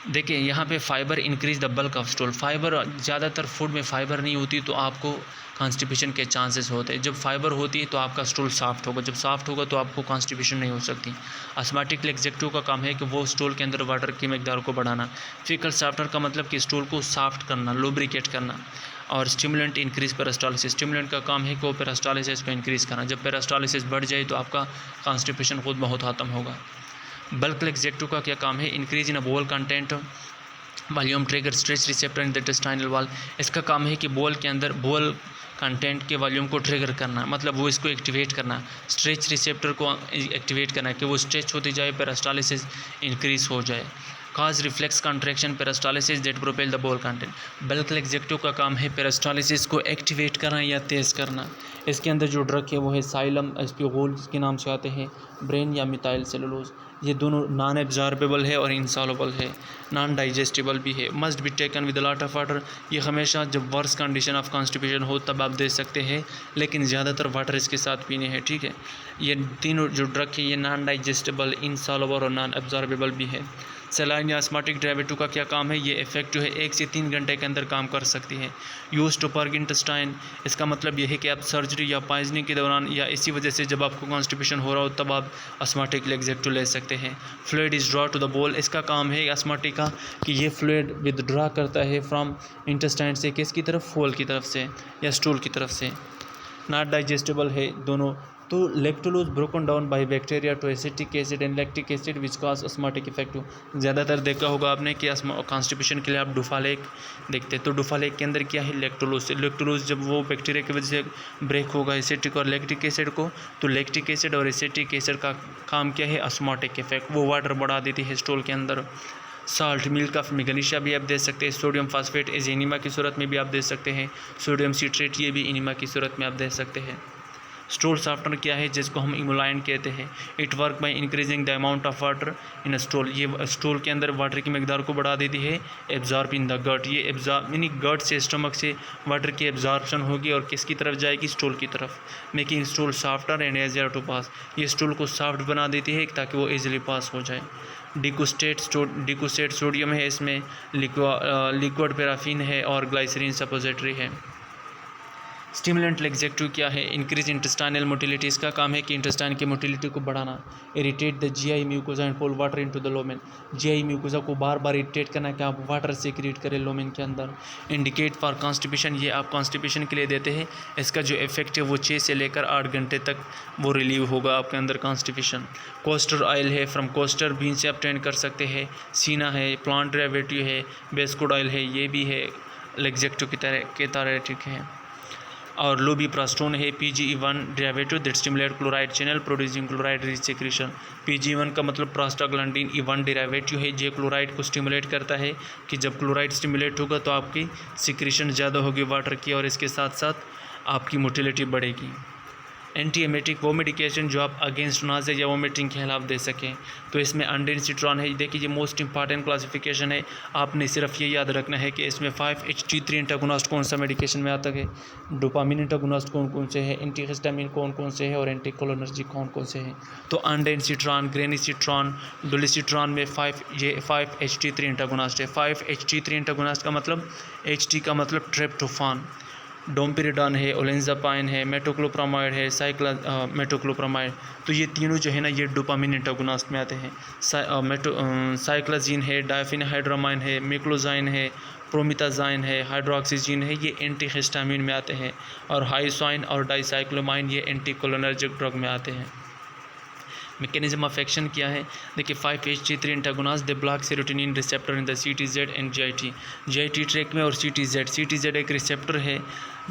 देखिए यहाँ पे fibre increase the bulk of stool, fibre, ज़्यादातर फूड में फाइबर नहीं होती तो आपको कॉन्स्टिपेशन के चांसेस होते हैं। जब फाइबर होती है तो आपका स्टूल सॉफ्ट होगा, जब सॉफ्ट होगा तो आपको कॉन्स्टिपेशन नहीं हो सकती। अस्माटिक लेग्जेक्टिव का काम है कि वो स्टूल के अंदर वाटर की मिकदार को बढ़ाना। फीकल सॉफ्टनर का मतलब कि स्टूल को सॉफ्ट करना, लुब्रिकेट करना। और स्टिमुलेंट इंक्रीज पेरिस्टालिसिस, स्टिमुलेंट का काम है कि वो पेरिस्टालिसिस को इंक्रीज़ करना। जब पेरिस्टालिसिस बढ़ जाए तो आपका कॉन्स्टिपेशन खुद बहुत ख़त्म होगा। बल्क लेग्जेक्टिव का क्या काम है, इंक्रीज इन बोल content volume trigger stretch receptor in the intestinal wall, इसका काम है कि बोल के अंदर बोल कंटेंट के वॉल्यूम को ट्रिगर करना, मतलब वो इसको एक्टिवेट करना। स्ट्रेच रिसेप्टर को एक्टिवेट करना कि वो स्ट्रेच होती जाए, पेरिस्टालिसिस इंक्रीज हो जाए। Cause reflex contraction peristalsis that propel the bowel content, bulk laxative का काम है पेरिस्टालिसिस को एक्टिवेट करना या तेज़ करना। इसके अंदर जो ड्रग है वो है साइलम एस्पियोल, जिसके नाम से आते हैं ब्रेन या मिथाइल सेलुलोज। ये दोनों नॉन एब्जॉर्बेबल है और इंसॉल्युबल है, नॉन डाइजेस्टिबल भी है। Must be taken with lot of water, ये हमेशा जब वर्स कंडीशन ऑफ कॉन्स्टिपेशन हो तब आप दे सकते हैं, लेकिन ज़्यादातर वाटर इसके साथ पीने हैं, ठीक है। ये तीनों जो ड्रग है ये नॉन डाइजेस्टेबल, इंसॉल्युबल और नॉन एब्जॉर्बेबल भी है। सलाइन या अस्माटिक डायबिटू का क्या काम है, ये इफेक्टिव है, 1 से 3 घंटे के अंदर काम कर सकती है। यूज टू पर्ग इंटेस्टाइन, इसका मतलब ये है कि आप सर्जरी या पॉइजनिंग के दौरान या इसी वजह से जब आपको कॉन्स्टिपेशन हो रहा हो तब आप अस्माटिक लेग्जेक्टिव ले सकते हैं। Fluid is draw two the बोल, इसका काम है अस्माटिक का कि ये फ्लूइड विदड्रॉ करता है फ्रॉम इंटेस्टाइन से, किसकी तरफ, फोल की तरफ से या स्टूल की तरफ से। नॉट डाइजेस्टेबल है दोनों। तो lactulose broken down by bacteria to acetic acid and lactic acid which cause osmotic effective. ज़्यादातर देखा होगा आपने कि कॉन्स्टिपेशन के लिए आप डुफालेक देखते हैं, तो डुफालेक के अंदर क्या है, लेक्टोलोज। लेक्टोलोज जब वो बैक्टीरिया की वजह से ब्रेक होगा एसिटिक और लैक्टिक एसिड को, तो लैक्टिक एसिड और एसिटिक एसिड का काम क्या है, अस्माटिक इफेक्ट, वो वाटर बढ़ा देती है स्टूल के अंदर। साल्ट, मिल्क ऑफ मैग्नीशिया भी आप दे सकते हैं। सोडियम फास्फेट इस इनिमा की सूरत में भी आप दे सकते हैं। सोडियम सिट्रेट ये भी इनिमा की सूरत में आप दे सकते हैं। स्टूल सॉफ्टनर क्या है, जिसको हम इमोलाइंट कहते हैं। It work by increasing the amount of water in stool, ये स्टूल के अंदर वाटर की मिकदार को बढ़ा देती है। एब्जॉर्ब इन द गट, ये एब्जॉर्ब यानी गट से, स्टमक से वाटर की एब्जॉर्प्शन होगी और किसकी तरफ जाएगी, स्टूल की तरफ, making stool softer and easier to pass, ये स्टूल को सॉफ्ट बना देती है ताकि वो ईजिली पास हो जाए। डिकोस्टेट सोडियम है इसमें, लिक्विड पैराफिन है और ग्लाइसरीन सपोजिटरी है। स्टिमुलेंट लेग्जेक्टिव क्या है, इंक्रीज इंटेस्टाइनल मोटिलिटी, इसका काम है कि इंटेस्टाइन की मोटिलिटी को बढ़ाना। Irritate the GI mucosa and pull water into the lumen, GI mucosa को बार बार इरिटेट करना कि आप वाटर से क्रिएट करें लोमेन के अंदर। इंडिकेट फॉर कॉन्स्टिपेशन, ये आप कॉन्स्टिपेशन के लिए देते हैं, इसका जो इफेक्ट है वो 6 से लेकर 8 घंटे तक वो रिलीव होगा आपके अंदर कॉन्स्टिपेशन। कोस्टर ऑयल है, फ्रॉम कोस्टर बीन से ऑब्टेन कर सकते हैं। सीना है, प्लांट डेरिवेटिव है, बेस्कुड ऑयल है, ये भी है लेग्जेक्टिव की तरह ठीक है। और लोबीप्रास्टोन है, PGE1 derivative that stimulate chloride channel producing chloride rich secretion. PGE1 का मतलब प्रोस्टाग्लैंडिन E1 डेरिवेटिव है, ये क्लोराइड को स्टिमुलेट करता है कि जब क्लोराइड स्टिमुलेट होगा तो आपकी सिक्रेशन ज़्यादा होगी वाटर की और इसके साथ साथ आपकी मोटिलिटी बढ़ेगी। एंटी एमेटिक वो मेडिकेशन जो आप अगेंस्ट नाज़े या वोमिटिंग के खिलाफ दे सकें। तो इसमें अंडेनसिट्रॉन है। देखिए ये मोस्ट इंपॉर्टेंट क्लासिफिकेशन है, आपने सिर्फ ये याद रखना है कि इसमें 5-HT3 एंटागोनिस्ट कौन सा मेडिकेशन में आता है, डोपामिन एंटागोनिस्ट कौन कौन से हैं, एंटीहिस्टामिन कौन कौन से हैं और एंटीकोलिनर्जिक कौन कौन से हैं। तो अंडेनसिट्रॉन, ग्रेनिसिट्रॉन, डोलिसिट्रॉन में 5-HT3 एंटागोनिस्ट है। 5-HT3 एंटागोनिस्ट का मतलब HT का मतलब ट्रिप्टोफान, डोम्पेरिडॉन है, ओलेंजापाइन है, मेटोक्लोप्रामाइड है, मेटोक्लोप्रामाइड। तो ये तीनों जो है ना ये डोपामिन एंटागोनिस्ट में आते हैं। साइक्लाजीन है, डायफेनहाइड्रामाइन है, मिक्लोजाइन है, प्रोमिथाजाइन है, हाइड्रोक्सीजीन है, ये एंटीहिस्टामिन में आते हैं। और हाइसोइन और डाइसाइक्लोमाइन ये एंटीकोलिनर्जिक ड्रग में आते हैं। मैकेनिज्म ऑफ एक्शन क्या है, देखिए 5-HT3 antagonist they block serotonin receptor in the CTZ and GIT track में। और CTZ एक रिसेप्टर है।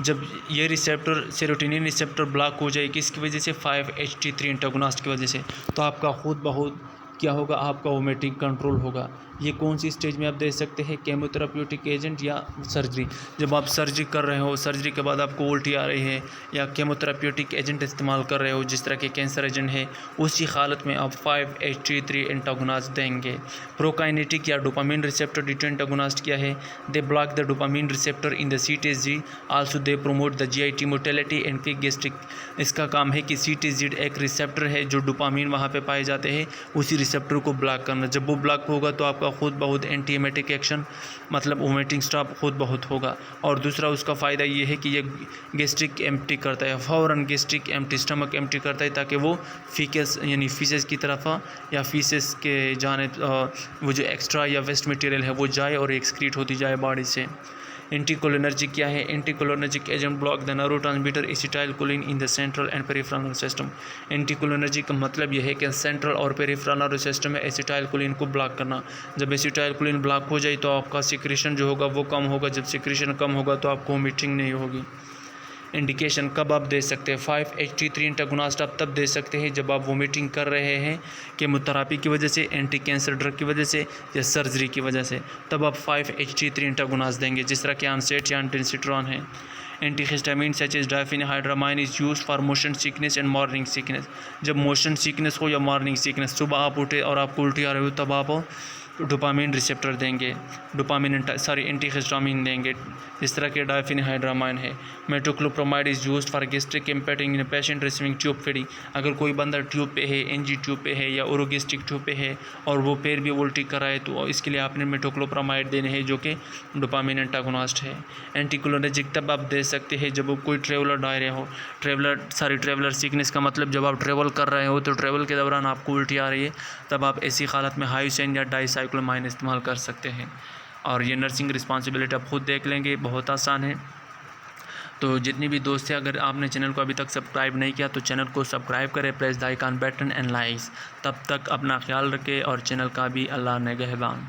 जब ये रिसेप्टर सेरोटोनिन रिसेप्टर ब्लॉक हो जाए किसकी वजह से, 5-HT3 एंटागोनिस्ट की वजह से, तो आपका खुद बहुत क्या होगा, आपका वोमिटिंग कंट्रोल होगा। ये कौन सी स्टेज में आप दे सकते हैं, केमोथेराप्यूटिक एजेंट या सर्जरी। जब आप सर्जरी कर रहे हो, सर्जरी के बाद आपको उल्टी आ रही है या केमोथेराप्यूटिक एजेंट इस्तेमाल कर रहे हो जिस तरह के कैंसर एजेंट है, उसी हालत में आप 5-HT3 एंटागोनिस्ट देंगे। प्रोकाइनेटिक या डोपामिन रिसेप्टर D2 एंटागोनिस्ट क्या है, they block the dopamine receptor in the CTZ, also they promote the GIT mortality and quick gastric. इसका काम है कि CTZ एक रिसेप्टर है जो डोपामिन वहाँ पे पाए जाते हैं, उसी रिसेप्टर को ब्लॉक करना। जब वो ब्लॉक होगा तो आपका खुद बहुत एंटी एमेटिक एक्शन मतलब वोमिटिंग स्टॉप खुद बहुत होगा। और दूसरा उसका फ़ायदा ये है कि ये गैस्ट्रिक एम्प्टी करता है, फ़ौरन गैस्ट्रिक एम्प्टी, स्टमक एम्प्टी करता है ताकि वो फीकस यानी फीसेस की तरफ या फीसेस के जाने वो जो एक्स्ट्रा या वेस्ट मटेरियल है वो जाए और एक्सक्रीट होती जाए बॉडी से। एंटीकोलिनर्जिक क्या है, anticholinergic agent block the neurotransmitter acetylcholine in the central and peripheral nervous system. Anticholinergic का मतलब यह है कि सेंट्रल और पेरिफेरल नर्वस सिस्टम में एसिटाइलकोलिन को ब्लॉक करना। जब एसिटाइलकोलिन ब्लॉक हो जाए तो आपका सिक्रेशन जो होगा वो कम होगा। जब सिक्रेशन कम होगा तो आपको वोमिटिंग नहीं होगी। इंडिकेशन कब आप दे सकते हैं, 5-HT3 एंटागोनिस्ट आप तब दे सकते हैं जब आप वोमिटिंग कर रहे हैं केमोथेरापी की वजह से, एंटी कैंसर ड्रग की वजह से या सर्जरी की वजह से, तब आप 5-HT3 एंटागोनिस्ट देंगे जिस तरह के ऑनसेट या एंटेंसिट्रॉन है। Antihistamine such as diphenhydramine is use for motion sickness and morning sickness. जब मोशन सिकनेस हो या मॉर्निंग सिकनेस, सुबह आप उठे और आपको उल्टी आ रही हो तब आप डोपामिन रिसेप्टर देंगे, एंटीहिस्टामिन देंगे इस तरह के डायफेनहाइड्रामाइन है। Metoclopramide is used for gastric emptying in patient receiving tube feeding. अगर कोई बंदा ट्यूब पे है, NG ट्यूब पे है या ओरोगेस्ट्रिक ट्यूब पे है और वो पैर भी उल्टी कर रहा है तो इसके लिए आपने मेटोक्लोप्रामाइड देने हैं जो कि डोपामिन एंटागोनिस्ट है। एंटीकोलिनर्जिक तब आप दे सकते हैं जब कोई ट्रेवलर डायरिया हो, ट्रेवलर सिकनेस का मतलब जब आप ट्रेवल कर रहे हो तो ट्रेवल के दौरान आपको उल्टी आ रही है, तब आप ऐसी हालत में हाइसेन या डाइसाइक्लोमाइन इस्तेमाल कर सकते हैं। और ये नर्सिंग रिस्पॉन्सिबिलिटी आप खुद देख लेंगे, बहुत आसान है। तो जितनी भी दोस्त हैं, अगर आपने चैनल को अभी तक सब्सक्राइब नहीं किया तो चैनल को सब्सक्राइब करें, press the icon button and likes. तब तक अपना ख्याल रखें और चैनल का भी अल्लाह निगहबान।